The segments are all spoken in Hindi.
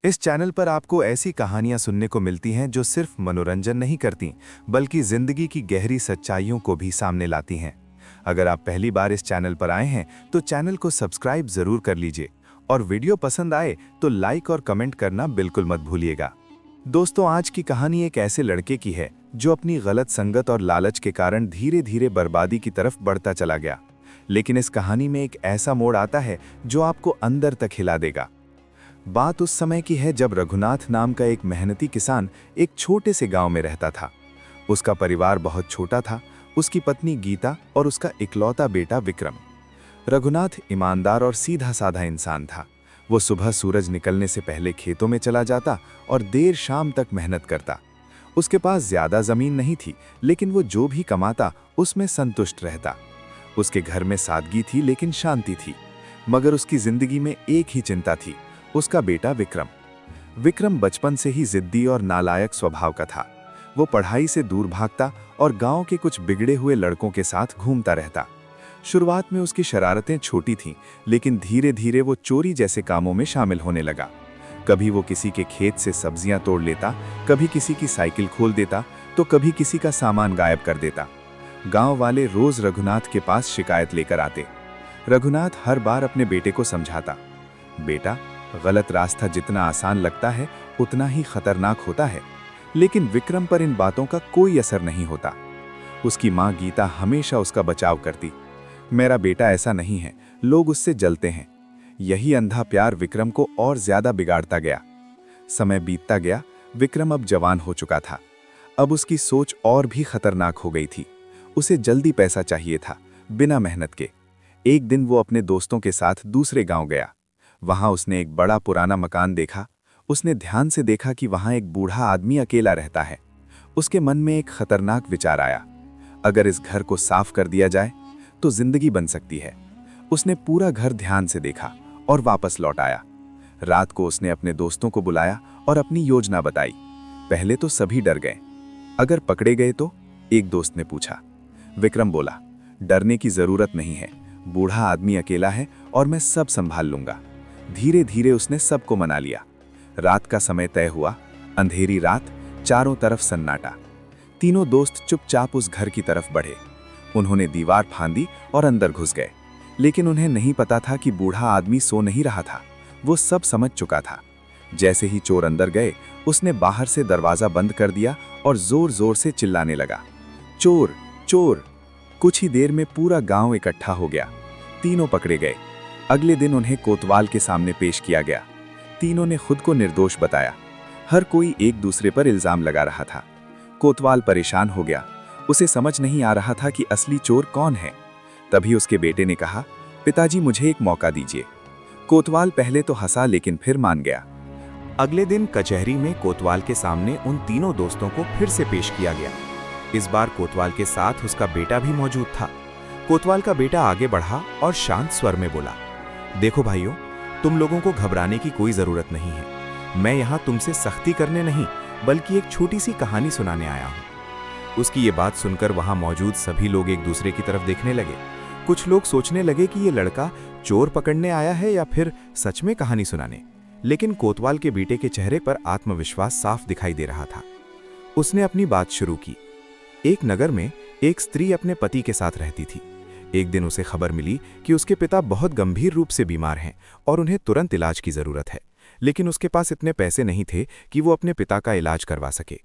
इस चैनल पर आपको ऐसी कहानियां सुनने को मिलती हैं जो सिर्फ मनोरंजन नहीं करती, बल्कि जिंदगी की गहरी सच्चाइयों को भी सामने लाती हैं। अगर आप पहली बार इस चैनल पर आए हैं तो चैनल को सब्सक्राइब जरूर कर लीजिए और वीडियो पसंद आए तो लाइक और कमेंट करना बिल्कुल मत भूलिएगा। दोस्तों, आज की कहानी एक ऐसे लड़के की है जो अपनी गलत संगत और लालच के कारण धीरे धीरे बर्बादी की तरफ बढ़ता चला गया। लेकिन इस कहानी में एक ऐसा मोड़ आता है जो आपको अंदर तक हिला देगा। बात उस समय की है जब रघुनाथ नाम का एक मेहनती किसान एक छोटे से गांव में रहता था। उसका परिवार बहुत छोटा था, उसकी पत्नी गीता और उसका इकलौता बेटा विक्रम। रघुनाथ ईमानदार और सीधा साधा इंसान था। वो सुबह सूरज निकलने से पहले खेतों में चला जाता और देर शाम तक मेहनत करता। उसके पास ज्यादा जमीन नहीं थी, लेकिन वो जो भी कमाता उसमें संतुष्ट रहता। उसके घर में सादगी थी लेकिन शांति थी। मगर उसकी जिंदगी में एक ही चिंता थी, उसका बेटा विक्रम। विक्रम बचपन से ही जिद्दी और नालायक स्वभाव का था। वो पढ़ाई से दूर भागता और गांव के कुछ बिगड़े हुए लड़कों के साथ घूमता रहता। शुरुआत में उसकी शरारतें छोटी थीं, लेकिन धीरे धीरे वो चोरी जैसे कामों में शामिल होने लगा। कभी वो किसी के खेत से सब्जियां तोड़ लेता, कभी किसी की साइकिल खोल देता, तो कभी किसी का सामान गायब कर देता। गांव वाले रोज रघुनाथ के पास शिकायत लेकर आते। रघुनाथ हर बार अपने बेटे को समझाता, बेटा, गलत रास्ता जितना आसान लगता है उतना ही खतरनाक होता है। लेकिन विक्रम पर इन बातों का कोई असर नहीं होता। उसकी माँ गीता हमेशा उसका बचाव करती। मेरा बेटा ऐसा नहीं है, लोग उससे जलते हैं। यही अंधा प्यार विक्रम को और ज्यादा बिगाड़ता गया। समय बीतता गया, विक्रम अब जवान हो चुका था। अब उसकी सोच और भी खतरनाक हो गई थी। उसे जल्दी पैसा चाहिए था, बिना मेहनत के। एक दिन वो अपने दोस्तों के साथ दूसरे गांव गया। वहां उसने एक बड़ा पुराना मकान देखा। उसने ध्यान से देखा कि वहां एक बूढ़ा आदमी अकेला रहता है। उसके मन में एक खतरनाक विचार आया, अगर इस घर को साफ कर दिया जाए तो जिंदगी बन सकती है। उसने पूरा घर ध्यान से देखा और वापस लौट आया। रात को उसने अपने दोस्तों को बुलाया और अपनी योजना बताई। पहले तो सभी डर गए। अगर पकड़े गए तो? एक दोस्त ने पूछा। विक्रम बोला, डरने की जरूरत नहीं है, बूढ़ा आदमी अकेला है और मैं सब संभाल लूंगा। धीरे धीरे उसने सबको मना लिया। रात का समय तय हुआ। अंधेरी रात, चारों तरफ सन्नाटा। तीनों दोस्त चुपचाप उस घर की तरफ बढ़े। उन्होंने दीवार फांदी और अंदर घुस गए। लेकिन उन्हें नहीं पता था कि बूढ़ा आदमी सो नहीं रहा था, वो सब समझ चुका था। जैसे ही चोर अंदर गए, उसने बाहर से दरवाजा बंद कर दिया और जोर जोर से चिल्लाने लगा, चोर चोर। कुछ ही देर में पूरा गांव इकट्ठा हो गया। तीनों पकड़े गए। अगले दिन उन्हें कोतवाल के सामने पेश किया गया। तीनों ने खुद को निर्दोष बताया। हर कोई एक दूसरे पर इल्जाम लगा रहा था। कोतवाल परेशान हो गया। उसे समझ नहीं आ रहा था कि असली चोर कौन है। तभी उसके बेटे ने कहा, पिताजी, मुझे एक मौका दीजिए। कोतवाल पहले तो हंसा, लेकिन फिर मान गया। अगले दिन कचहरी में कोतवाल के सामने उन तीनों दोस्तों को फिर से पेश किया गया। इस बार कोतवाल के साथ उसका बेटा भी मौजूद था। कोतवाल का बेटा आगे बढ़ा और शांत स्वर में बोला, देखो भाइयों, तुम लोगों को घबराने की कोई जरूरत नहीं है। मैं यहाँ तुमसे सख्ती करने नहीं, बल्कि एक छोटी सी कहानी सुनाने आया हूँ। उसकी ये बात सुनकर वहां मौजूद सभी लोग एक दूसरे की तरफ देखने लगे। कुछ लोग सोचने लगे कि ये लड़का चोर पकड़ने आया है या फिर सच में कहानी सुनाने। लेकिन कोतवाल के बेटे के चेहरे पर आत्मविश्वास साफ दिखाई दे रहा था। उसने अपनी बात शुरू की। एक नगर में एक स्त्री अपने पति के साथ रहती थी। एक दिन उसे खबर मिली कि उसके पिता बहुत गंभीर रूप से बीमार हैं और उन्हें तुरंत इलाज की जरूरत है। लेकिन उसके पास इतने पैसे नहीं थे कि वो अपने पिता का इलाज करवा सके।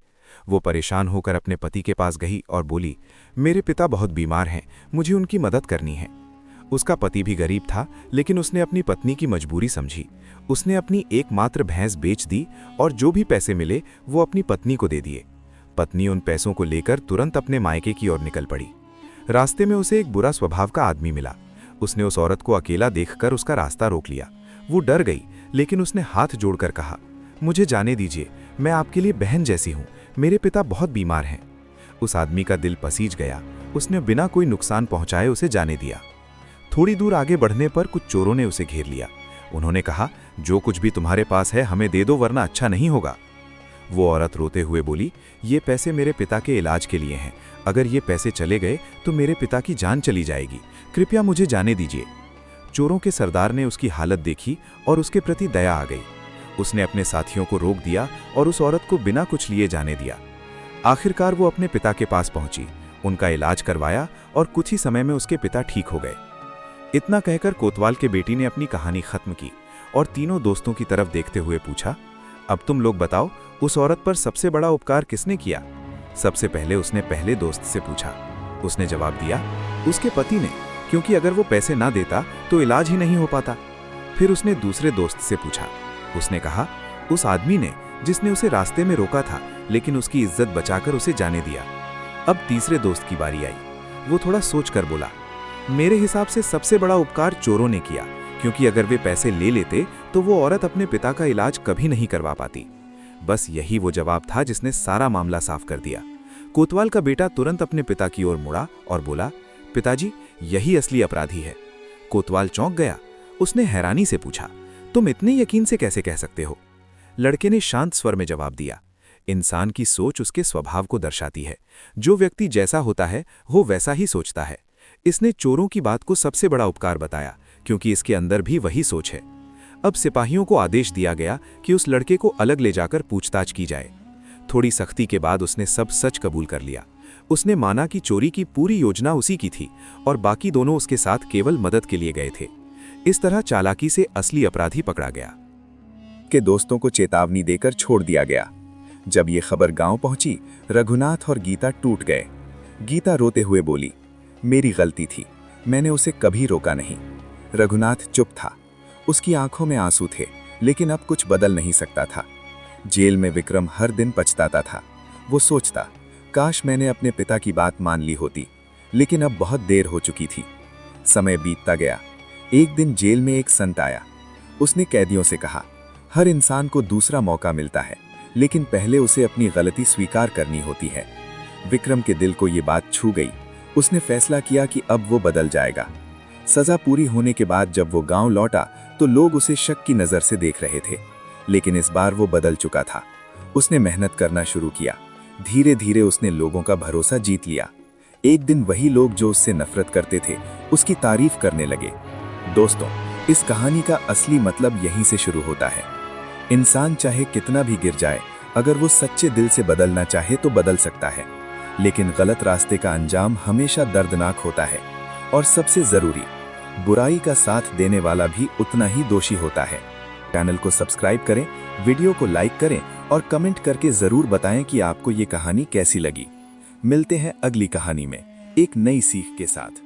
वो परेशान होकर अपने पति के पास गई और बोली, मेरे पिता बहुत बीमार हैं, मुझे उनकी मदद करनी है। उसका पति भी गरीब था, लेकिन उसने अपनी पत्नी की मजबूरी समझी। उसने अपनी एकमात्र भैंस बेच दी और जो भी पैसे मिले वो अपनी पत्नी को दे दिए। पत्नी उन पैसों को लेकर तुरंत अपने मायके की ओर निकल पड़ी। रास्ते में उसे एक बुरा स्वभाव का आदमी मिला। उसने उस औरत को अकेला देखकर उसका रास्ता रोक लिया। वो डर गई, लेकिन उसने हाथ जोड़कर कहा, मुझे जाने दीजिए, मैं आपके लिए बहन जैसी हूँ, मेरे पिता बहुत बीमार हैं। उस आदमी का दिल पसीज गया। उसने बिना कोई नुकसान पहुंचाए उसे जाने दिया। थोड़ी दूर आगे बढ़ने पर कुछ चोरों ने उसे घेर लिया। उन्होंने कहा, जो कुछ भी तुम्हारे पास है हमें दे दो, वरना अच्छा नहीं होगा। वो औरत रोते हुए बोली, ये पैसे मेरे पिता के इलाज के लिए हैं। अगर ये पैसे चले गए तो मेरे पिता की जान चली जाएगी। कृपया मुझे जाने दीजिए। चोरों के सरदार ने उसकी हालत देखी और उसके प्रति दया आ गई। उसने अपने साथियों को रोक दिया और उस औरत को बिना कुछ लिए जाने दिया। आखिरकार वो अपने पिता के पास पहुंची, उनका इलाज करवाया और कुछ ही समय में उसके पिता ठीक हो गए। इतना कहकर कोतवाल के बेटी ने अपनी कहानी खत्म की और तीनों दोस्तों की तरफ देखते हुए पूछा, अब तुम लोग बताओ, उस औरत पर सबसे बड़ा उपकार किसने किया? सबसे पहले उसने पहले दोस्त से पूछा। उसने जवाब दिया, उसके पति ने, क्योंकि अगर वो पैसे ना देता तो इलाज ही नहीं हो पाता। फिर उसने दूसरे दोस्त से पूछा। उसने कहा, उस आदमी ने जिसने उसे रास्ते में रोका था लेकिन उसकी इज्जत बचाकर उसे जाने दिया। अब तीसरे दोस्त की बारी आई। वो थोड़ा सोचकर बोला, मेरे हिसाब से सबसे बड़ा उपकार चोरों ने किया, क्योंकि अगर वे पैसे ले लेते तो वो औरत अपने पिता का इलाज कभी नहीं करवा पाती। बस यही वो जवाब था जिसने सारा मामला साफ कर दिया। कोतवाल का बेटा तुरंत अपने पिता की ओर मुड़ा और बोला, पिताजी, यही असली अपराधी है। कोतवाल चौंक गया। उसने हैरानी से पूछा, तुम इतने यकीन से कैसे कह सकते हो? लड़के ने शांत स्वर में जवाब दिया, इंसान की सोच उसके स्वभाव को दर्शाती है। जो व्यक्ति जैसा होता है वो वैसा ही सोचता है। इसने चोरों की बात को सबसे बड़ा उपकार बताया, क्योंकि इसके अंदर भी वही सोच है। अब सिपाहियों को आदेश दिया गया कि उस लड़के को अलग ले जाकर पूछताछ की जाए। थोड़ी सख्ती के बाद उसने सब सच कबूल कर लिया। उसने माना कि चोरी की पूरी योजना उसी की थी और बाकी दोनों उसके साथ केवल मदद के लिए गए थे। इस तरह चालाकी से असली अपराधी पकड़ा गया। के दोस्तों को चेतावनी देकर छोड़ दिया गया। जब ये खबर गांव पहुंची, रघुनाथ और गीता टूट गए। गीता रोते हुए बोली, मेरी गलती थी, मैंने उसे कभी रोका नहीं। रघुनाथ चुप था। उसकी आंखों में आंसू थे, लेकिन अब कुछ बदल नहीं सकता था। जेल में विक्रम हर दिन पछताता था। वो सोचता, काश मैंने अपने पिता की बात मान ली होती, लेकिन अब बहुत देर हो चुकी थी। समय बीतता गया। एक दिन जेल में एक संत आया। उसने कैदियों से कहा, हर इंसान को दूसरा मौका मिलता है, लेकिन पहले उसे अपनी गलती स्वीकार करनी होती है। विक्रम के दिल को ये बात छू गई। उसने फैसला किया कि अब वो बदल जाएगा। सजा पूरी होने के बाद जब वो गांव लौटा तो लोग उसे शक की नज़र से देख रहे थे, लेकिन इस बार वो बदल चुका था। उसने मेहनत करना शुरू किया। धीरे धीरे उसने लोगों का भरोसा जीत लिया। एक दिन वही लोग जो उससे नफरत करते थे, उसकी तारीफ करने लगे। दोस्तों, इस कहानी का असली मतलब यहीं से शुरू होता है। इंसान चाहे कितना भी गिर जाए, अगर वो सच्चे दिल से बदलना चाहे तो बदल सकता है, लेकिन गलत रास्ते का अंजाम हमेशा दर्दनाक होता है। और सबसे जरूरी, बुराई का साथ देने वाला भी उतना ही दोषी होता है। चैनल को सब्सक्राइब करें, वीडियो को लाइक करें और कमेंट करके जरूर बताएं कि आपको ये कहानी कैसी लगी। मिलते हैं अगली कहानी में एक नई सीख के साथ।